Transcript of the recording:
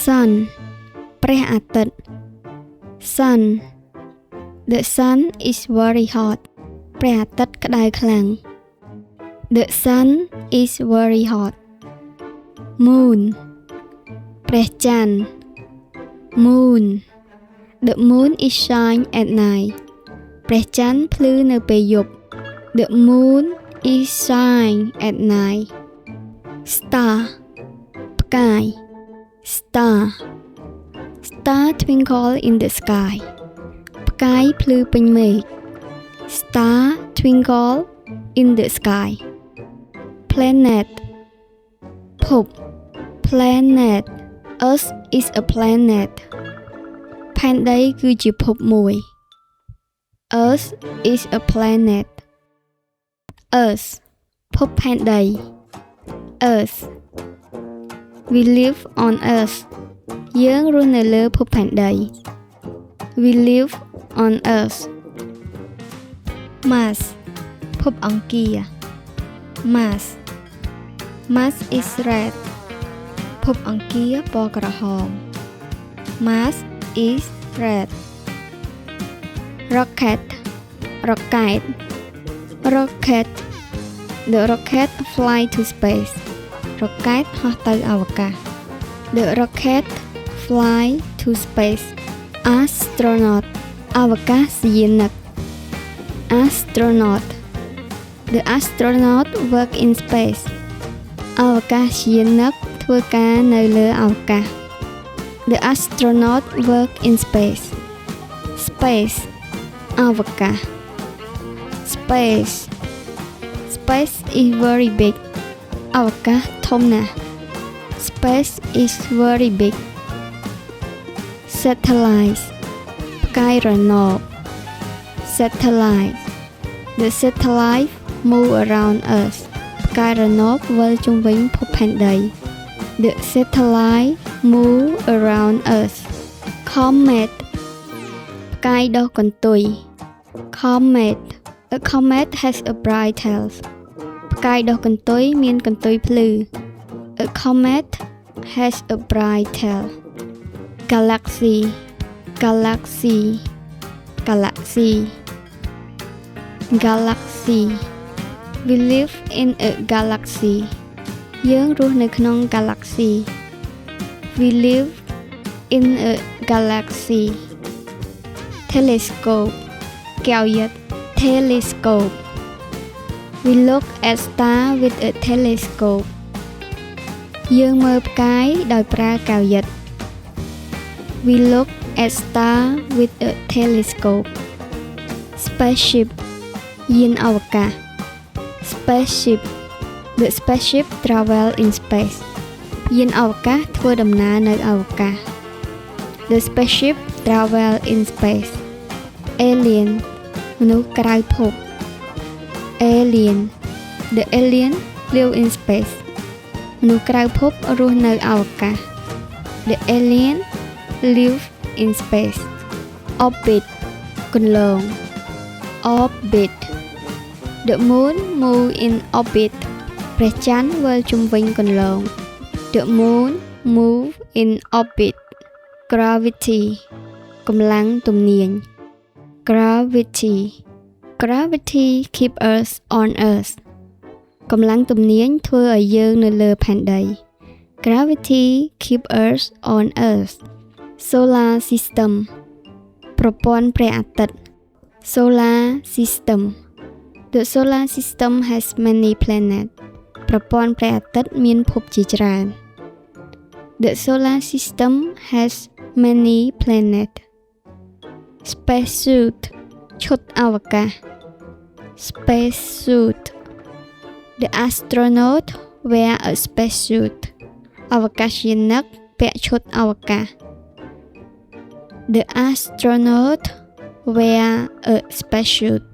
sun ព្រះអាទិត្យ sun the sun is very hot ព្រះអាទិត្យក្តៅខ្លាំង the sun is very hot moon ព្រះច័ន្ទ moon the moon is shine at night ព្រះច័ន្ទភ្លឺនៅពេលយប់ the moon is shine at night star ផ្កាយ star star twinkle in the sky ផ្កាយភ្លឺពេញមេឃ star twinkle in the sky planet ភព planet earth is a planet ផែនដីគឺជាភពមួយ earth is a planet earth ភពផែនដី earth we live on earth យើងរស់នៅលើភពផែនដី we live on earth Mars ភពអង្គារ Mars Mars is red ភពអង្គារពណ៌ក្រហម Mars is red Rocket Rocket Rocket the rocket fly to space Rocket ហោះទៅអវកាស The rocket fly to space Astronaut អវកាសយានិក Astronaut The astronaut work in space អវកាសយានិកធ្វើការនៅលើអវកាស The astronaut work in space Space អវកាស Space Space is very big អវកាសធំណាស់ Space is very big Satellite ផ្កាយរណប Satellite The satellite move around Earth ផ្កាយរណបវិលជុំវិញភពផែនដី The satellite move around Earth Comet ផ្កាយដុះកន្ទុយ Comet A comet has a bright tail ផ្កាយដុះកន្ទុយមានកន្ទុយភ្លឺ A comet has a bright tail Galaxy Galaxy Galaxy Galaxy We live in a galaxy យើងរស់នៅក្នុង galaxy We live in a galaxy Telescope កែវយឹត Telescope We look at star with a telescope យើងមើលផ្កាយដោយប្រើកែវយឹត We look at star with a telescope Spaceship យានអវកាស Spaceship The spaceship travel in space យានអវកាសធ្វើដំណើរនៅអវកាស The spaceship travel in space Alien មនុស្សក្រៅភព Alien The alien live in space មនុស្សក្រៅភពរស់នៅអវកាស The alien live in space Orbit គន្លង Orbit The moon move in orbit ព្រះច័ន្ទវិលជុំវិញគន្លង The moon move in orbit Gravity កម្លាំងទំនាញ Gravity Gravity keep us on earth កម្លាំងទំនាញធ្វើឲ្យយើងនៅលើផែនដី Gravity keep us on earth Solar system ប្រព័ន្ធព្រះអាទិត្យ Solar system The solar system has many planets ប្រព័ន្ធព្រះអាទិត្យមានភពជាច្រើន The solar system has many planets Spacesuit ឈុតអវកាស Spacesuit The astronaut wear a spacesuit អវកាសយានិកពាក់ឈុតអវកាស The astronaut wear a spacesuit